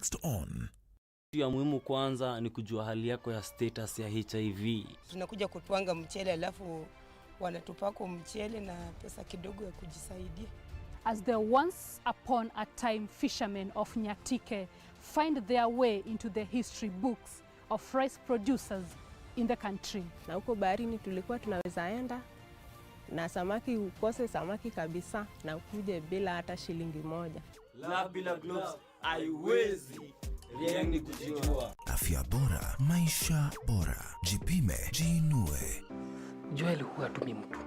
Next on. Ya muhimu kwanza ni kujua hali yako ya status ya HIV. Tunakuja kutwanga mchele alafu wanatupako mchele na pesa kidogo ya kujisaidia. As the once upon a time fishermen of Nyatike find their way into the history books of rice producers in the country. Na huko baharini tulikuwa tunaweza enda na samaki ukose samaki kabisa na ukuje bila hata shilingi moja. La bila gloves haiwezi. Rieni kujijua. Afya bora, maisha bora. Jipime, jiinue. Joel huwa tumi mtu.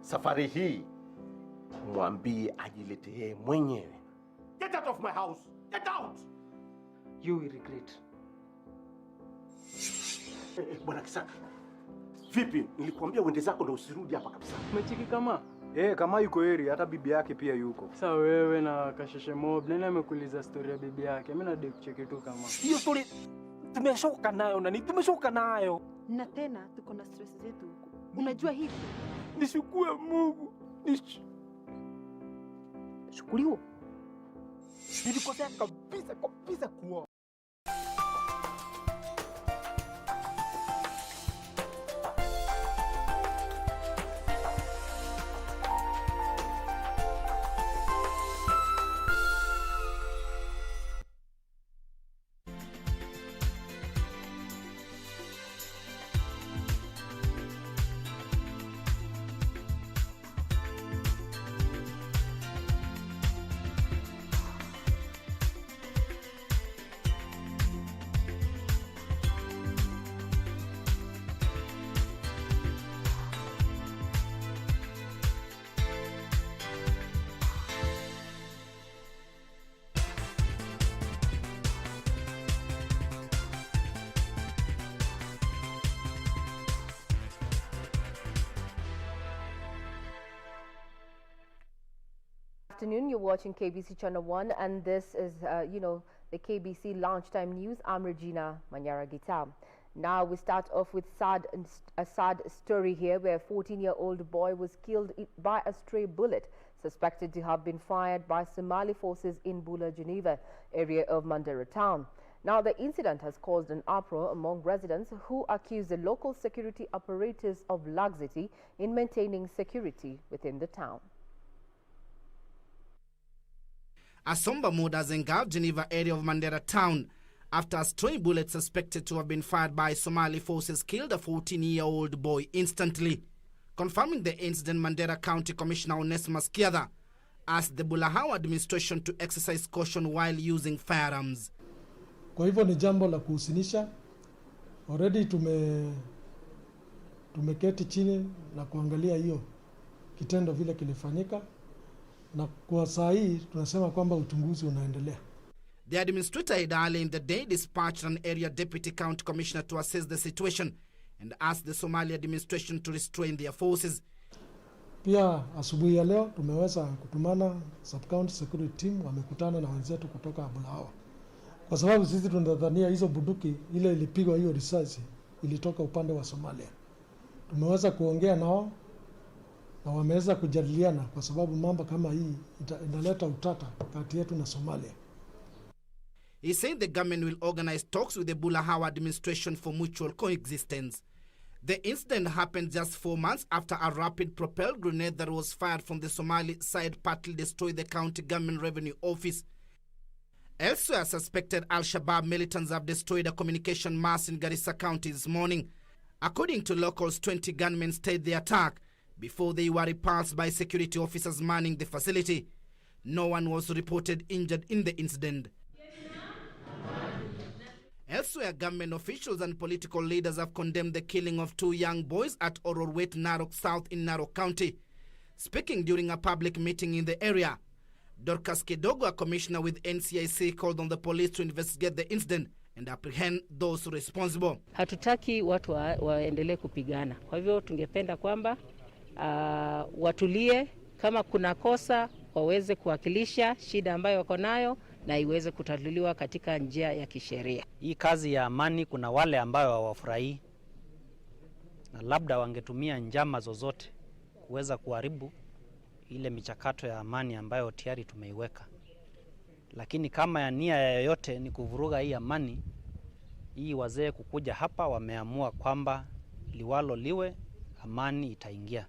Safari hii mwambie ajiletee mwenyewe. Get out of my house. Get out. You will regret. Bwana Kisaka. Vipi? Nilikwambia uende zako na usirudi hapa kabisa. Umechiki kama? Kama yuko heri, hata bibi yake pia yuko. Sasa wewe na kasheshe mob, nani amekuuliza story ya bibi yake? Mimi na date cheki tu kama. Hiyo story tumeshoka nayo na tumeshoka nayo. Na tena tuko na stress zetu huko. Unajua hivi? Nishukue Mungu. Shukuliwa. Nilikosea kabisa kuoa. Afternoon, you're watching KBC Channel 1 and this is, the KBC Lunchtime News. I'm Regina Manyara. Now we start off with a sad story here where a 14-year-old boy was killed by a stray bullet suspected to have been fired by Somali forces in Bula, Geneva area of Mandera town. Now the incident has caused an uproar among residents who accuse the local security apparatus of laxity in maintaining security within the town. A somber mood has engulfed Geneva area of Mandera town after a stray bullet suspected to have been fired by Somali forces killed a 14-year-old boy instantly. Confirming the incident, Mandera County Commissioner Onesmus Kiatha asked the Bulahau administration to exercise caution while using firearms. Kwa hivyo ni jambo la kuhusinisha. Already tumeketi chini na kuangalia hiyo kitendo vile kilifanyika. Na kwa saa hii tunasema kwamba uchunguzi unaendelea. The administrator had earlier in the day dispatched an area deputy county commissioner to assess the situation and asked the Somali administration to restrain their forces. Pia asubuhi ya leo tumeweza kutumana sub-county security team wamekutana na wenzetu kutoka Bulahau. Kwa sababu sisi tunadhania hizo bunduki ile ilipigwa hiyo risasi ilitoka upande wa Somalia. Tumeweza kuongea nao na wameweza kujadiliana kwa sababu mambo kama hii inaleta utata kati yetu na Somalia. He said the government will organize talks with the Bulahau administration for mutual coexistence. The incident happened just 4 months after a rapid-propelled grenade that was fired from the Somali side partly destroyed the county government revenue office. Elsewhere, suspected Al-Shabaab militants have destroyed a communication mast in Garissa County this morning. According to locals, 20 gunmen stayed the attack before they were repulsed by security officers manning the facility. No one was reported injured in the incident. Elsewhere, government officials and political leaders have condemned the killing of 2 young boys at Ororwet, Narok South in Narok County. Speaking during a public meeting in the area, Dorcas Kidogo, a commissioner with NCIC, called on the police to investigate the incident and apprehend those responsible. Hatutaki watu waendelee kupigana. Kwa hivyo tungependa kwamba watulie, kama kuna kosa waweze kuwakilisha shida ambayo wako nayo na iweze kutatuliwa katika njia ya kisheria. Hii kazi ya amani, kuna wale ambao hawafurahii na labda wangetumia njama zozote kuweza kuharibu ile michakato ya amani ambayo tayari tumeiweka. lakini kama ya nia yoyote ni kuvuruga hii amani, hii wazee kukuja hapa wameamua kwamba liwalo liwe, amani itaingia.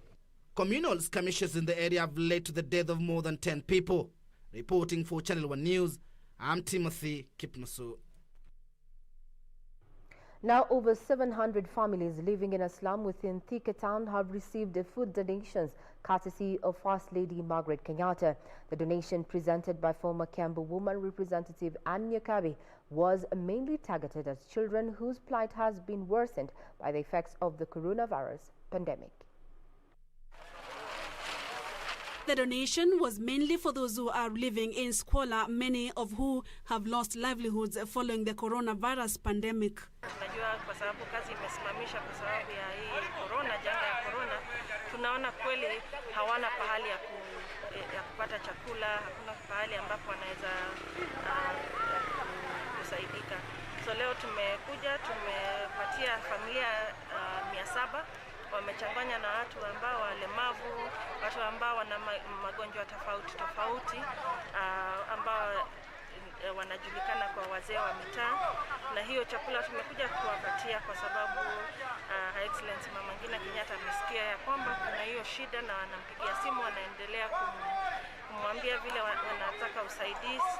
Communal skirmishes in the area have led to the death of more than 10 people. Reporting for Channel 1 News, I'm Timothy Kipnusu. Now, over 700 families living in a slum within Thika town have received food donations courtesy of First Lady Margaret Kenyatta. The donation presented by former Kiambu woman representative Anne Nyakabi was mainly targeted at children whose plight has been worsened by the effects of the coronavirus pandemic. The donation was mainly for those who are living in squalor, many of who have lost livelihoods following the coronavirus pandemic. Najua kwa sababu kazi imesimamisha kwa sababu ya hii corona, janga ya corona, tunaona kweli hawana pahali ya kupata chakula, hakuna pahali ambapo wanaweza kusaidika. So leo tumekuja, tumepatia familia 700, wamechanganya na watu ambao walemavu, watu ambao wana magonjwa tofauti ambao wanajulikana kwa wazee wa mitaa, na hiyo chakula tumekuja kuwapatia kwa sababu Her Excellency Mama Ngina Kenyatta amesikia ya kwamba kuna hiyo shida na anampigia simu, anaendelea kumwambia vile wanataka usaidizi.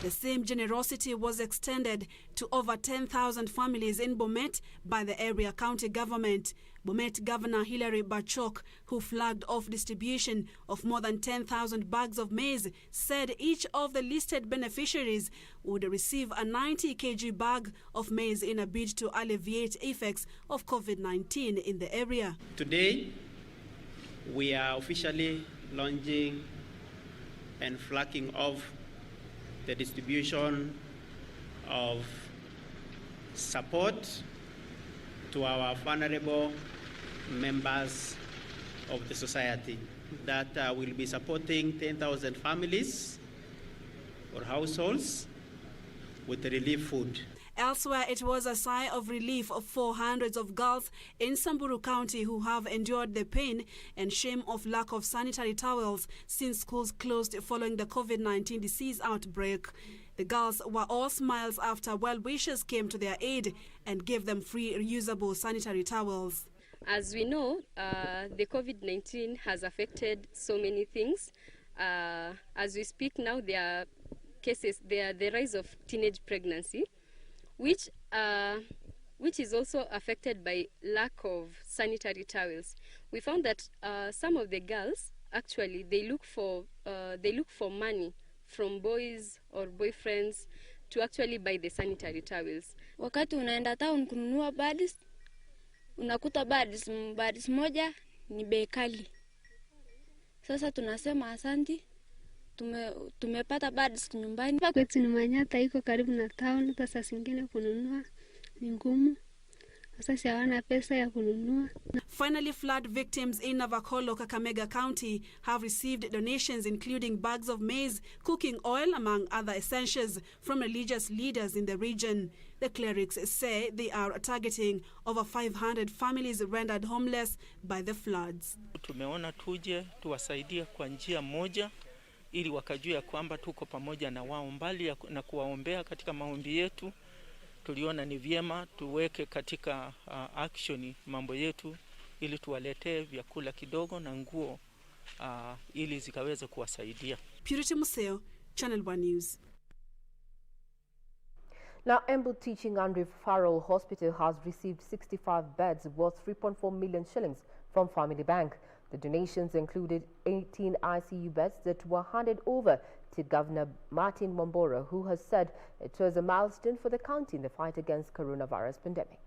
The same generosity was extended to over 10,000 families in Bomet by the area county government. Bomet Governor Hilary Bachok, who flagged off distribution of more than 10,000 bags of maize, said each of the listed beneficiaries would receive a 90 kg bag of maize in a bid to alleviate effects of COVID-19 in the area. Today, we are officially launching and flagging off the distribution of support to our vulnerable members of the society that will be supporting 10,000 families or households with relief food. Elsewhere, it was a sigh of relief for hundreds of girls in Samburu County who have endured the pain and shame of lack of sanitary towels since schools closed following the COVID-19 disease outbreak. The girls were all smiles after well-wishers came to their aid and gave them free reusable sanitary towels. As we know, the COVID-19 has affected so many things. As we speak now, there are cases, the rise of teenage pregnancy, which is also affected by lack of sanitary towels. We found that some of the girls actually they look for money from boys or boyfriends to actually buy the sanitary towels. Wakati unaenda town kununua badis, unakuta badis moja ni bei kali. Sasa tunasema asanti, tumepata badis nyumbani. Kwetu ni Manyata iko karibu na town, sasa singine kununua ni ngumu. Sasa hawana pesa ya kununua. Finally, flood victims in Navakholo, Kakamega County have received donations including bags of maize, cooking oil, among other essentials from religious leaders in the region. The clerics say they are targeting over 500 families rendered homeless by the floods. Tumeona tuje tuwasaidie kwa njia moja ili wakajua kwamba tuko pamoja na wao, mbali na kuwaombea katika maombi yetu. Tuliona ni vyema tuweke katika action mambo yetu ili tuwaletee vyakula kidogo na nguo ili zikaweze kuwasaidia. Purity Museo, Channel 1 News. Now, Embu Teaching and Referral Hospital has received 65 beds worth 3.4 million shillings from Family Bank. The donations included 18 ICU beds that were handed over to Governor Martin Wambora, who has said it was a milestone for the county in the fight against coronavirus pandemic.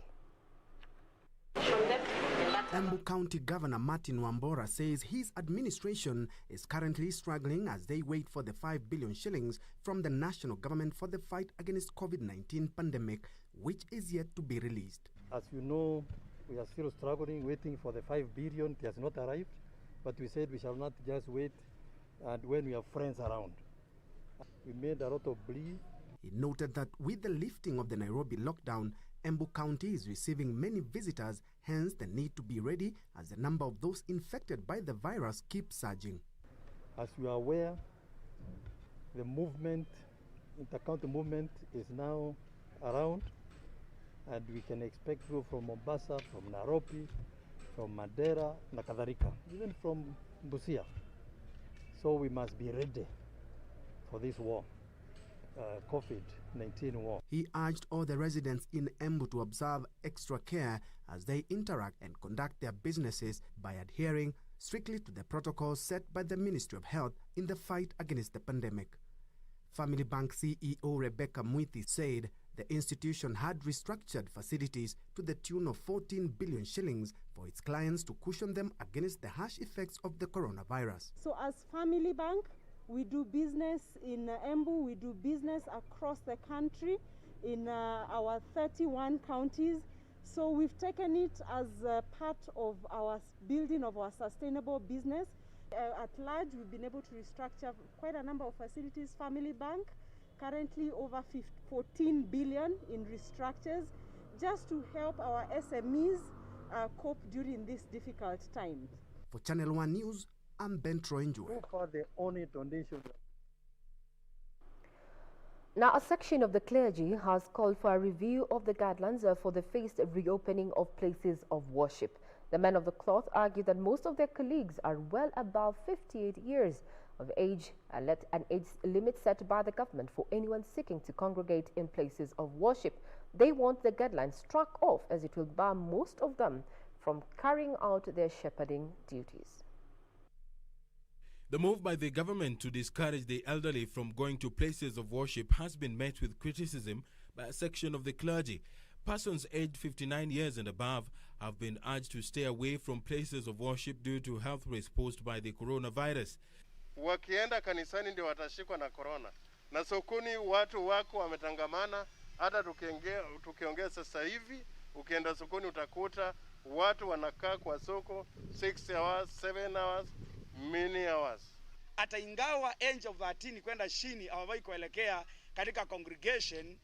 Embu County Governor Martin Wambora says his administration is currently struggling as they wait for the 5 billion shillings from the national government for the fight against COVID-19 pandemic, which is yet to be released. As you know, we are still struggling, waiting for the 5 billion. It has not arrived, but we said we shall not just wait and when we have friends around. We made a lot of plea. He noted that with the lifting of the Nairobi lockdown, Embu County is receiving many visitors, hence the need to be ready as the number of those infected by the virus keeps surging. As you are aware, The movement, inter-county movement is now around, and we can expect people from Mombasa, from Nairobi, from Madeira, na kadhalika, even from Busia. So we must be ready for this war, COVID-19 war. He urged all the residents in Embu to observe extra care as they interact and conduct their businesses by adhering strictly to the protocols set by the Ministry of Health in the fight against the pandemic. Family Bank CEO Rebecca Muithi said the institution had restructured facilities to the tune of 14 billion shillings for its clients to cushion them against the harsh effects of the coronavirus. So as Family Bank, we do business in Embu, we do business across the country in our 31 counties. So we've taken it as part of our building of our sustainable business. At large, we've been able to restructure quite a number of facilities. Family Bank, currently over 14 billion in restructures, just to help our SMEs cope during these difficult times. For Channel 1 News, I'm Ben Troinjue. So far, the only donation. Now, a section of the clergy has called for a review of the guidelines for the phased reopening of places of worship. The men of the cloth argue that most of their colleagues are well above 58 years of age, an age limit set by the government for anyone seeking to congregate in places of worship. They want the guidelines struck off as it will bar most of them from carrying out their shepherding duties. The move by the government to discourage the elderly from going to places of worship has been met with criticism by a section of the clergy. Persons aged 59 years and above have been urged to stay away from places of worship due to health risks posed by the coronavirus. Wakienda kanisani ndio watashikwa na corona. Na sokoni watu wako wametangamana, hata tukiongea sasa hivi, ukienda sokoni utakuta watu wanakaa kwa soko 6 hours, 7 hours, many hours. Hata ingawa age of 13 kwenda chini hawawai kuelekea katika congregation,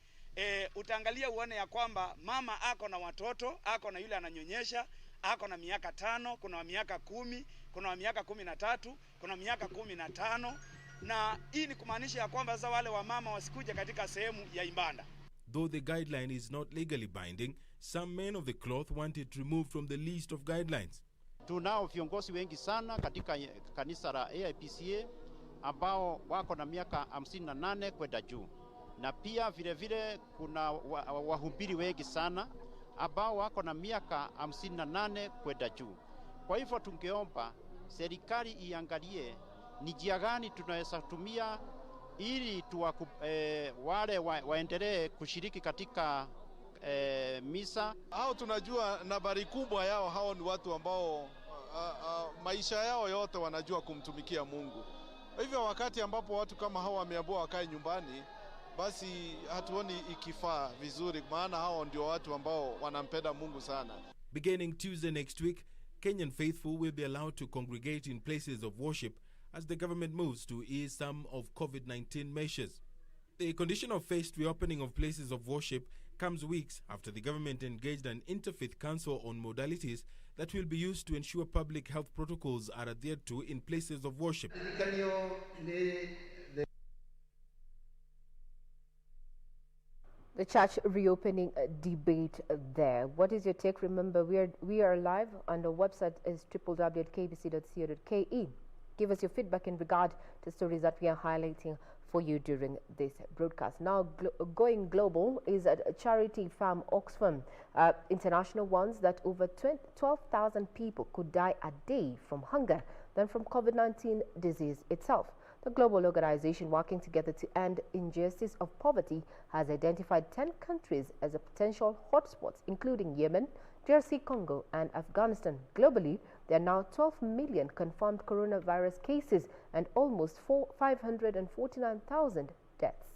utaangalia uone ya kwamba mama ako na watoto, ako na yule ananyonyesha, ako na miaka 5, kuna wa miaka 10, kuna wa miaka 13, kuna miaka 15, na hii ni kumaanisha ya kwamba sasa wale wa mama wasikuje katika sehemu ya ibada. Though the guideline is not legally binding, some men of the cloth want it removed from the list of guidelines. Tunao viongozi wengi sana katika kanisa la AIPCA ambao wako na miaka 58 kwenda juu. Na pia vile vile kuna wahubiri wengi sana ambao wako na miaka 58 kwenda juu. Kwa hivyo tungeomba serikali iangalie ni njia gani tunaweza tumia ili wale waendelee kushiriki katika misa. Hao tunajua nambari kubwa yao, hao ni watu ambao maisha yao yote wanajua kumtumikia Mungu. Hivyo wakati ambapo watu kama hao wameambiwa wakae nyumbani, basi hatuoni ikifaa vizuri, maana hao ndio watu ambao wanampenda Mungu sana. Beginning Tuesday next week, Kenyan faithful will be allowed to congregate in places of worship as the government moves to ease some of COVID-19 measures. The condition of phased reopening of places of worship comes weeks after the government engaged an interfaith council on modalities that will be used to ensure public health protocols are adhered to in places of worship. The church reopening debate there. What is your take? Remember, we are live, and our website is www.kbc.co.ke. Give us your feedback in regard to stories that we are highlighting for you during this broadcast. Now, going global is a charity farm, Oxfam, international ones, that over 12,000 people could die a day from hunger than from COVID-19 disease itself. The global organization working together to end injustice of poverty has identified 10 countries as a potential hotspots, including Yemen, DRC Congo, and Afghanistan. Globally, there are now 12 million confirmed coronavirus cases and almost 549,000 deaths.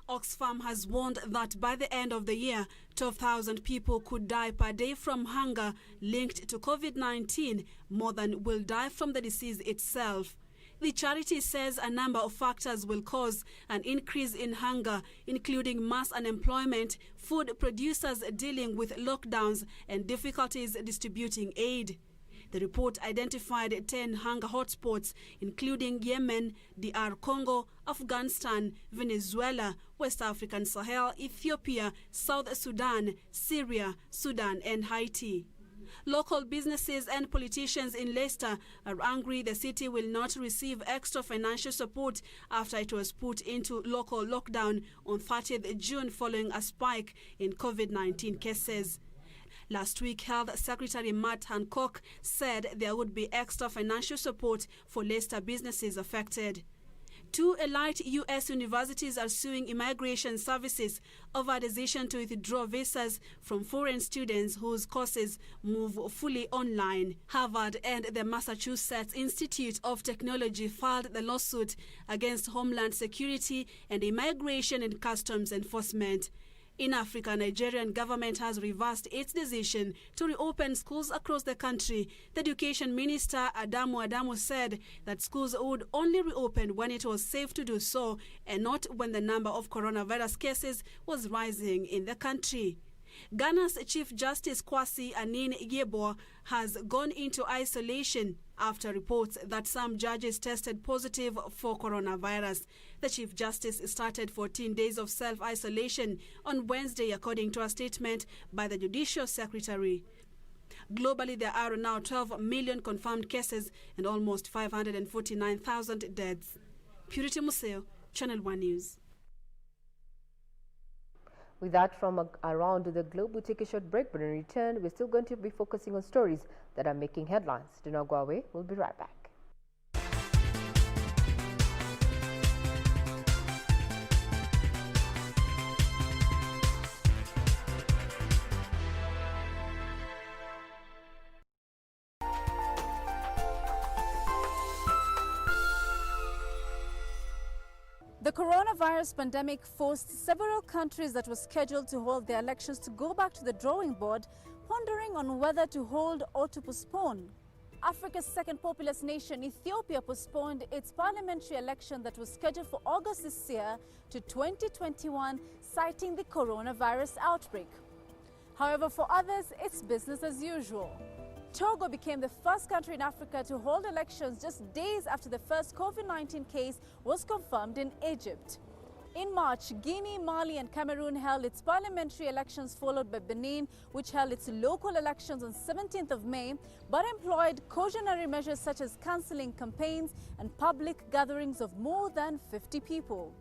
Oxfam has warned that by the end of the year, 12,000 people could die per day from hunger linked to COVID-19, more than will die from the disease itself. The charity says a number of factors will cause an increase in hunger, including mass unemployment, food producers dealing with lockdowns, and difficulties distributing aid. The report identified 10 hunger hotspots, including Yemen, DR Congo, Afghanistan, Venezuela, West African Sahel, Ethiopia, South Sudan, Syria, Sudan, and Haiti. Local businesses and politicians in Leicester are angry the city will not receive extra financial support after it was put into local lockdown on 30th June following a spike in COVID-19 cases. Last week, Health Secretary Matt Hancock said there would be extra financial support for Leicester businesses affected. 2 elite U.S. universities are suing immigration services over a decision to withdraw visas from foreign students whose courses move fully online. Harvard and the Massachusetts Institute of Technology filed the lawsuit against Homeland Security and Immigration and Customs Enforcement. In Africa, Nigerian government has reversed its decision to reopen schools across the country. The Education Minister Adamu said that schools would only reopen when it was safe to do so and not when the number of coronavirus cases was rising in the country. Ghana's Chief Justice Kwasi Anin-Yeboah has gone into isolation after reports that some judges tested positive for coronavirus. The Chief Justice started 14 days of self-isolation on Wednesday, according to a statement by the Judicial Secretary. Globally, there are now 12 million confirmed cases and almost 549,000 deaths. Purity Museo, Channel 1 News. With that from around the globe, we take a short break, but in return, we're still going to be focusing on stories that are making headlines. Do not go away. We'll be right back. The coronavirus pandemic forced several countries that were scheduled to hold their elections to go back to the drawing board, pondering on whether to hold or to postpone. Africa's second populous nation, Ethiopia, postponed its parliamentary election that was scheduled for August this year to 2021, citing the coronavirus outbreak. However, for others, it's business as usual. Togo became the first country in Africa to hold elections just days after the first COVID-19 case was confirmed in Egypt. In March, Guinea, Mali and Cameroon held its parliamentary elections, followed by Benin, which held its local elections on 17th of May, but employed cautionary measures such as cancelling campaigns and public gatherings of more than 50 people.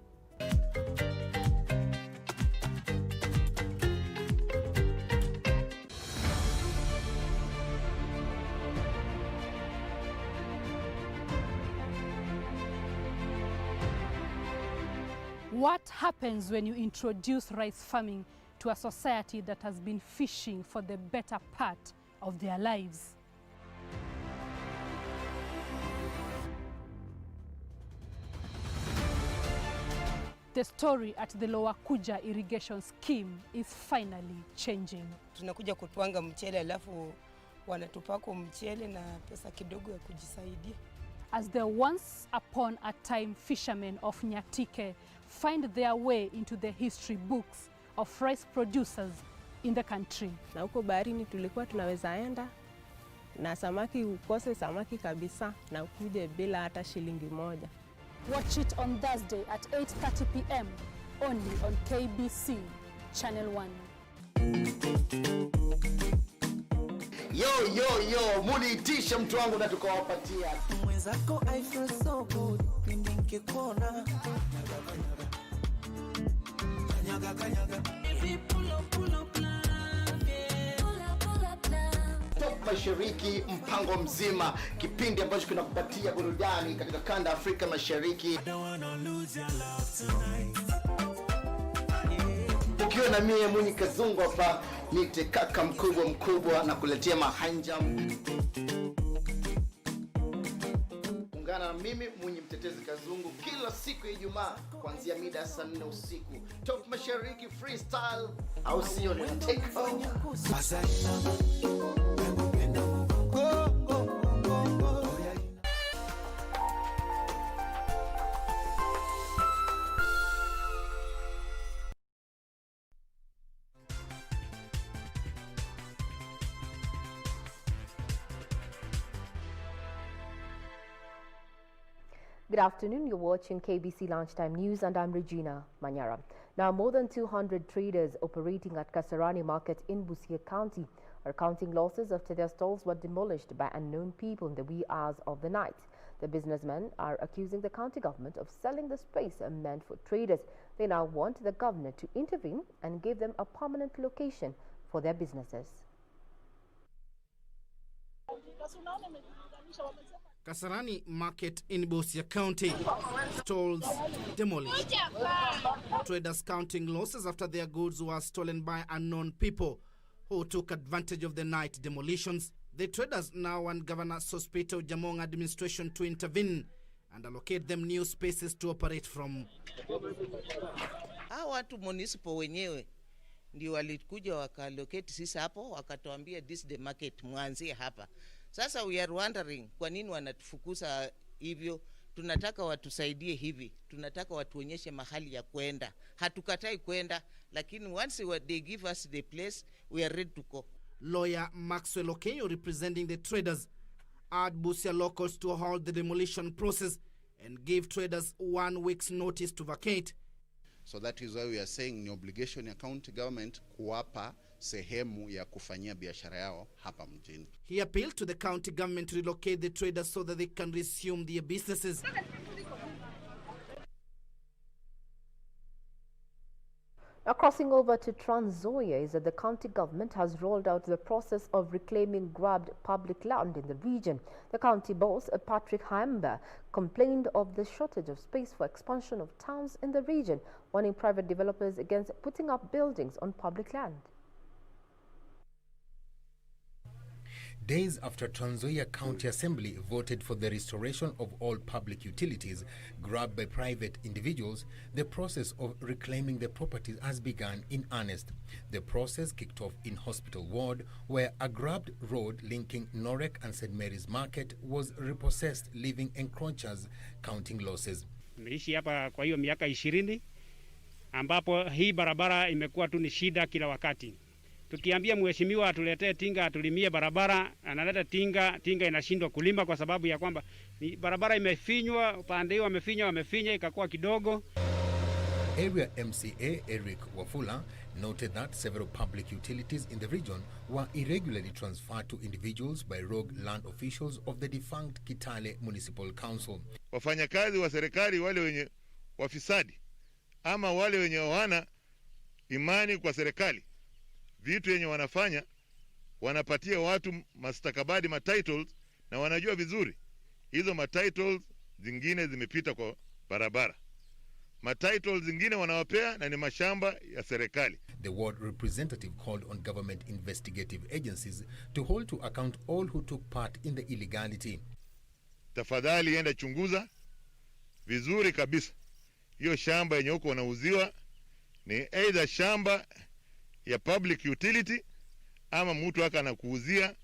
What happens when you introduce rice farming to a society that has been fishing for the better part of their lives? The story at the Lower Kuja irrigation scheme is finally changing. Tunakuja kutwanga mchele alafu wanatupako mchele na pesa kidogo ya kujisaidia. As the once upon a time fishermen of Nyatike find their way into the history books of rice producers in the country. Na huko baharini tulikuwa tunaweza enda na samaki ukose samaki kabisa na ukuje bila hata shilingi moja. Watch it on Thursday at 8:30 p.m. only on KBC Channel 1. Yo, muliitisha mtu wangu na tukawapatia. Mwenzako I feel so good, pindi nikikuona. Kanyaga. Pull up love, yeah. Pull up love. Top Mashariki, mpango mzima, kipindi ambacho kinakupatia burudani katika kanda Afrika Mashariki. I don't wanna lose your love tonight. Ukiwa na mie Munyi Kazungu hapa, nite kaka mkubwa na kuletea mahanja. Ungana na mimi Munyi Mtetezi Kazungu kila siku ya Ijumaa kuanzia mida ya saa 4 usiku. Top Mashariki freestyle au sio, ni take over. Good afternoon. You're watching KBC Lunchtime News and I'm Regina Manyara. Now, more than 200 traders operating at Kasarani Market in Busia County are counting losses after their stalls were demolished by unknown people in the wee hours of the night. The businessmen are accusing the county government of selling the space meant for traders. They now want the governor to intervene and give them a permanent location for their businesses. Kasarani Market in Busia County. Stalls demolished. Traders counting losses after their goods were stolen by unknown people who took advantage of the night demolitions. The traders now want Governor Sospito Jamong administration to intervene and allocate them new spaces to operate from. Hawa watu municipal wenyewe ndio walikuja wakallocate sisi hapo, wakatuambia this the market mwanzie hapa. Sasa we are wondering kwa nini wanatufukuza hivyo. Tunataka watusaidie hivi, tunataka watuonyeshe mahali ya kwenda. Hatukatai kwenda, lakini once they give us the place, we are ready to go. Lawyer Maxwell Okenyo, representing the traders, urged Busia locals to halt the demolition process and give traders 1 week's notice to vacate. So that is why we are saying ni obligation ya county government kuwapa sehemu ya kufanyia biashara yao hapa mjini. He appealed to the county government to relocate the traders so that they can resume their businesses. Now, crossing over to Trans Nzoia is that the county government has rolled out the process of reclaiming grabbed public land in the region. The county boss, Patrick Haemba, complained of the shortage of space for expansion of towns in the region, warning private developers against putting up buildings on public land. Days after Trans Nzoia County Assembly voted for the restoration of all public utilities grabbed by private individuals, the process of reclaiming the properties has begun in earnest. The process kicked off in Hospital Ward, where a grabbed road linking Norek and St. Mary's Market was repossessed, leaving encroachers counting losses. Nimeishi hapa kwa hiyo miaka 20 ambapo hii barabara imekuwa tu ni shida kila wakati. Tukiambia mheshimiwa atuletee tinga atulimie barabara, analeta tinga inashindwa kulima kwa sababu ya kwamba barabara imefinywa, upande wamefinya ikakuwa kidogo. Area MCA Eric Wafula noted that several public utilities in the region were irregularly transferred to individuals by rogue land officials of the defunct Kitale Municipal Council. Wafanyakazi wa serikali wale wenye wafisadi ama wale wenye hawana imani kwa serikali, vitu yenye wanafanya, wanapatia watu mastakabadi matitles na wanajua vizuri hizo matitles zingine zimepita kwa barabara. Matitles zingine wanawapea na ni mashamba ya serikali. The ward representative called on government investigative agencies to hold to account all who took part in the illegality. Tafadhali enda chunguza vizuri kabisa hiyo shamba yenye huko wanauziwa ni either shamba ya public utility ama mtu anakuuzia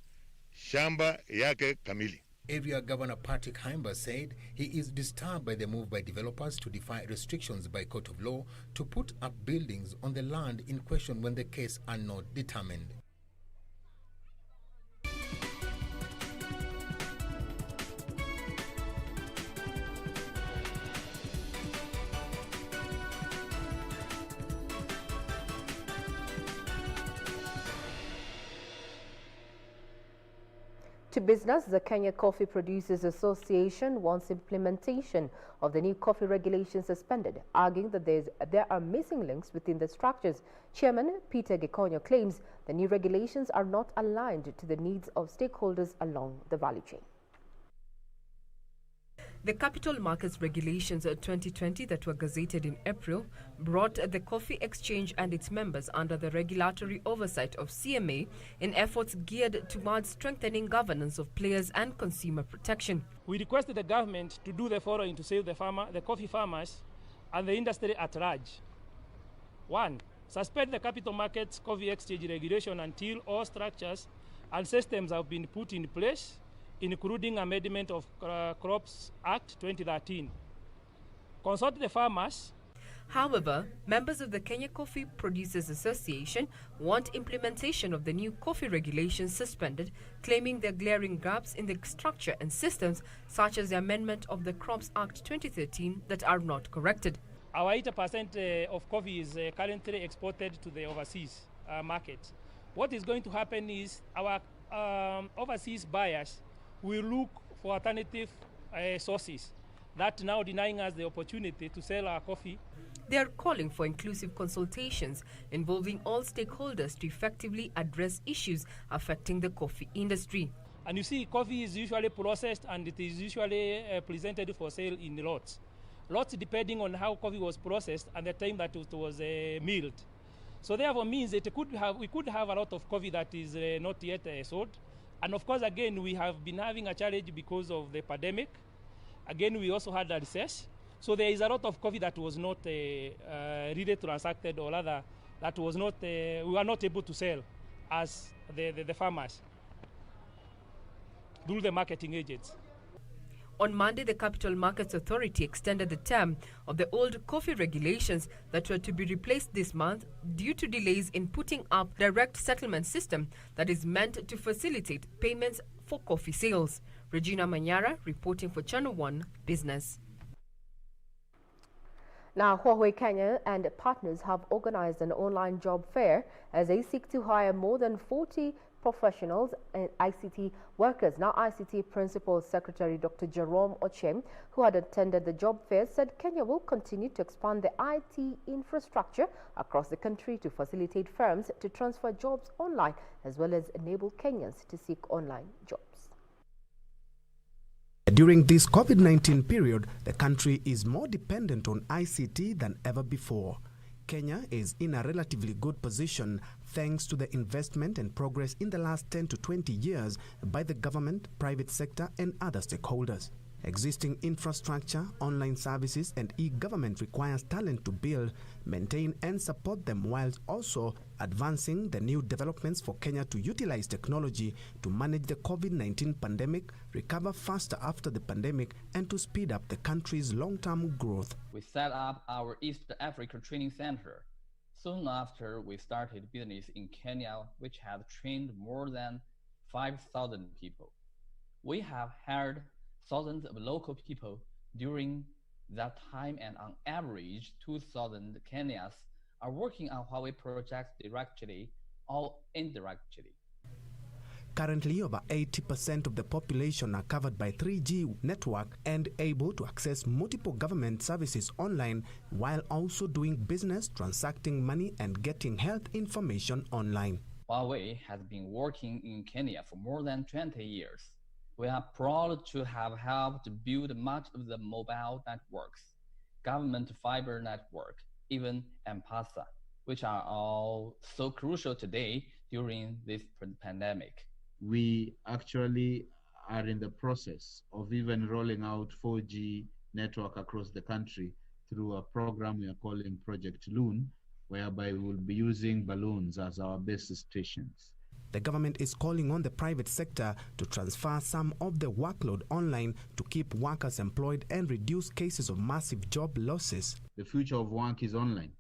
shamba yake kamili. Area Governor Patrick Haemba said he is disturbed by the move by developers to defy restrictions by court of law to put up buildings on the land in question when the case are not determined. To business, the Kenya Coffee Producers Association wants implementation of the new coffee regulations suspended, arguing that there are missing links within the structures. Chairman Peter Gekonyo claims the new regulations are not aligned to the needs of stakeholders along the value chain. The Capital Markets Regulations 2020 that were gazetted in April brought the Coffee Exchange and its members under the regulatory oversight of CMA in efforts geared towards strengthening governance of players and consumer protection. We requested the government to do the following to save the coffee farmers and the industry at large. 1. Suspend the Capital Markets Coffee Exchange regulation until all structures and systems have been put in place, including amendment of Crops Act 2013. Consult the farmers. However, members of the Kenya Coffee Producers Association want implementation of the new coffee regulations suspended, claiming there are glaring gaps in the structure and systems, such as the amendment of the Crops Act 2013, that are not corrected. Our 80% of coffee is currently exported to the overseas market. What is going to happen is our overseas buyers will look for alternative sources that now denying us the opportunity to sell our coffee. They are calling for inclusive consultations involving all stakeholders to effectively address issues affecting the coffee industry. And you see, coffee is usually processed and it is usually presented for sale in lots. Lots depending on how coffee was processed and the time that it was milled. So therefore means that we could have a lot of coffee that is not yet sold. And of course, again, we have been having a challenge because of the pandemic. Again, we also had a recess. So there is a lot of coffee that was not really transacted, or rather, that was not, we were not able to sell as the farmers through the marketing agents. On Monday, the Capital Markets Authority extended the term of the old coffee regulations that were to be replaced this month due to delays in putting up direct settlement system that is meant to facilitate payments for coffee sales. Ray Manyara reporting for Channel 1 Business. Now, Huawei Kenya and partners have organized an online job fair as they seek to hire more than 40 professionals and ICT workers. Now, ICT Principal Secretary Dr. Jerome Ochem, who had attended the job fair, said Kenya will continue to expand the IT infrastructure across the country to facilitate firms to transfer jobs online, as well as enable Kenyans to seek online jobs. During this COVID-19 period, the country is more dependent on ICT than ever before. Kenya is in a relatively good position thanks to the investment and progress in the last 10 to 20 years by the government, private sector and other stakeholders. Existing infrastructure, online services and e-government requires talent to build, maintain and support them, while also advancing the new developments for Kenya to utilize technology to manage the COVID-19 pandemic, recover faster after the pandemic and to speed up the country's long-term growth. We set up our East Africa Training Center soon after we started business in Kenya, which has trained more than 5,000 people. We have hired thousands of local people during that time, and on average, 2,000 Kenyans are working on Huawei projects directly or indirectly. Currently, over 80% of the population are covered by 3G network and able to access multiple government services online, while also doing business, transacting money and getting health information online. Huawei has been working in Kenya for more than 20 years. We are proud to have helped build much of the mobile networks, government fiber network, even M-Pesa, which are all so crucial today during this pandemic. We actually are in the process of even rolling out 4G network across the country through a program we are calling Project Loon, whereby we will be using balloons as our base stations. The government is calling on the private sector to transfer some of the workload online to keep workers employed and reduce cases of massive job losses. The future of work is online.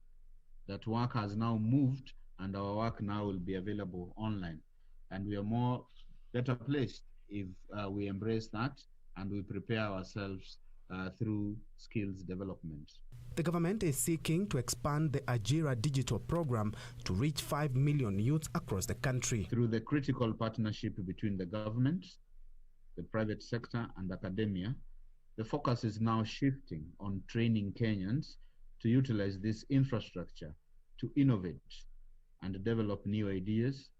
That work has now moved and our work now will be available online. And we are better placed if we embrace that and we prepare ourselves through skills development. The government is seeking to expand the Ajira digital program to reach 5 million youths across the country. Through the critical partnership between the government, the private sector and academia, the focus is now shifting on training Kenyans to utilize this infrastructure to innovate and develop new ideas,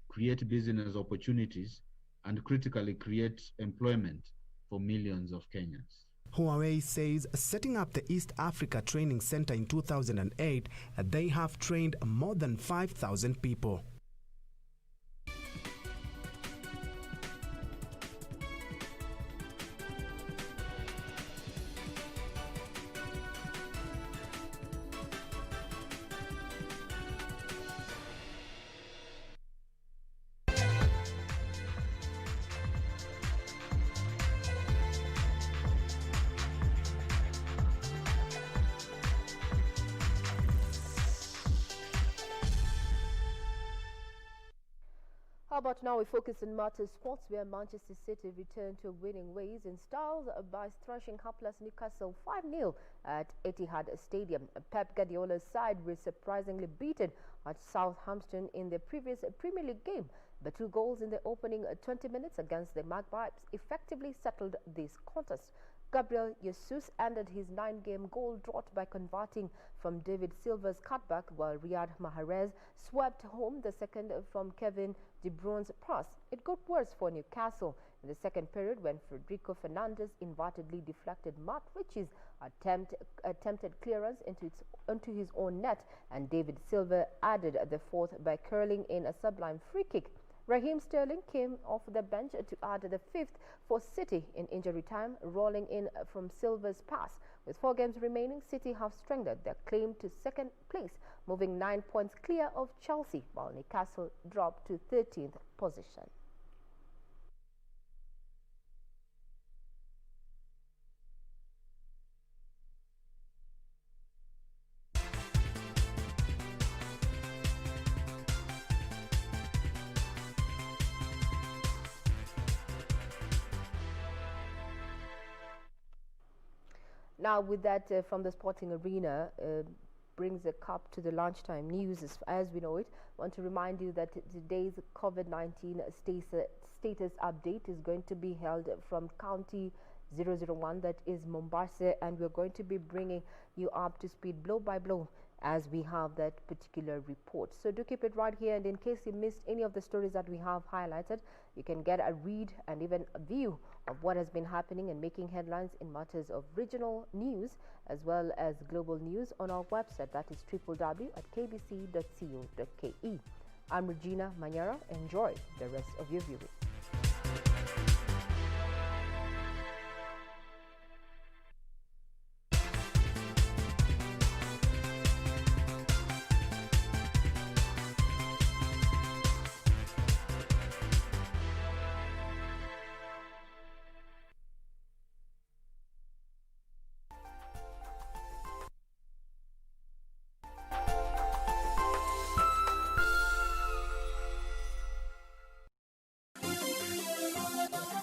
create business opportunities, and critically create employment for millions of Kenyans. Huawei says setting up the East Africa Training Center in 2008, they have trained more than 5,000 people. How about now we focus on matters sports, where Manchester City returned to winning ways in style by thrashing hapless Newcastle 5-0 at Etihad Stadium. Pep Guardiola's side were surprisingly beaten at Southampton in the previous Premier League game, but 2 goals in the opening 20 minutes against the Magpies effectively settled this contest. Gabriel Jesus ended his 9-game goal drought by converting from David Silva's cutback, while Riyad Mahrez swept home the second from Kevin De Bruyne's pass. It got worse for Newcastle in the second period when Federico Fernandez inadvertently deflected Matt Ritchie's attempted clearance into his own net, and David Silva added the fourth by curling in a sublime free kick. Raheem Sterling came off the bench to add the fifth for City in injury time, rolling in from Silva's pass. With 4 games remaining, City have strengthened their claim to second place, moving 9 points clear of Chelsea, while Newcastle dropped to 13th position. Now, with that from the sporting arena, brings the cup to the lunchtime news as we know it. I want to remind you that today's COVID-19 status update is going to be held from County 001, that is Mombasa, and we're going to be bringing you up to speed blow by blow as we have that particular report. So do keep it right here, and in case you missed any of the stories that we have highlighted, you can get a read and even a view of what has been happening and making headlines in matters of regional news as well as global news on our website, that is www.kbc.co.ke. I'm Regina Manyara. Enjoy the rest of your viewing.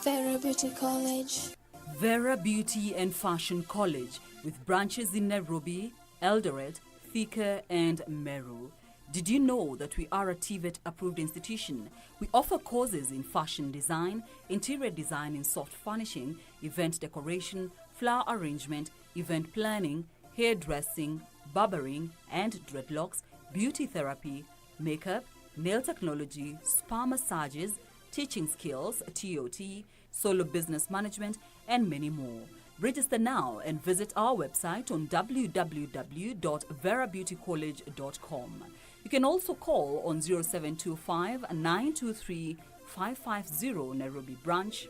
Vera Beauty College. Vera Beauty and Fashion College, with branches in Nairobi, Eldoret, Thika and Meru. Did you know that we are a TVET approved institution? We offer courses in fashion design, interior design in soft furnishing, event decoration, flower arrangement, event planning, hairdressing, barbering and dreadlocks, beauty therapy, makeup, nail technology, spa massages, teaching skills, TOT, solo business management, and many more. Register now and visit our website on www.verabeautycollege.com. You can also call on 0725 923 550 Nairobi branch,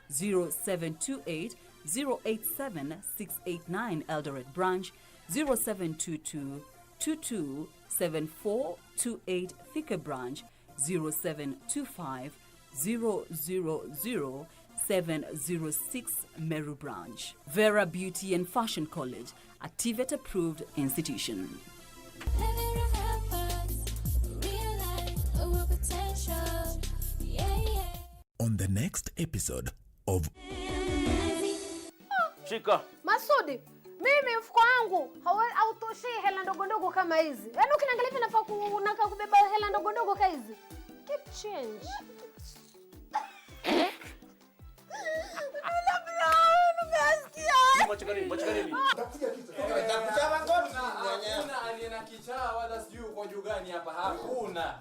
0728 087 689 Eldoret branch, 0722 22 7428 Thika branch, 0725 000 706 Meru branch. Vera Beauty and Fashion College, a TVET approved institution. On the next episode of Shika Masudi, mimi mfuko wangu hautoshei hela ndogo kama hizi. Yaani ukiniangalia hivi nafaa kubeba hela ndogo kama hizi. Keep change. Machikari. Hakuna aliyena kichaa wala sijui uko juu gani hapa. Hakuna.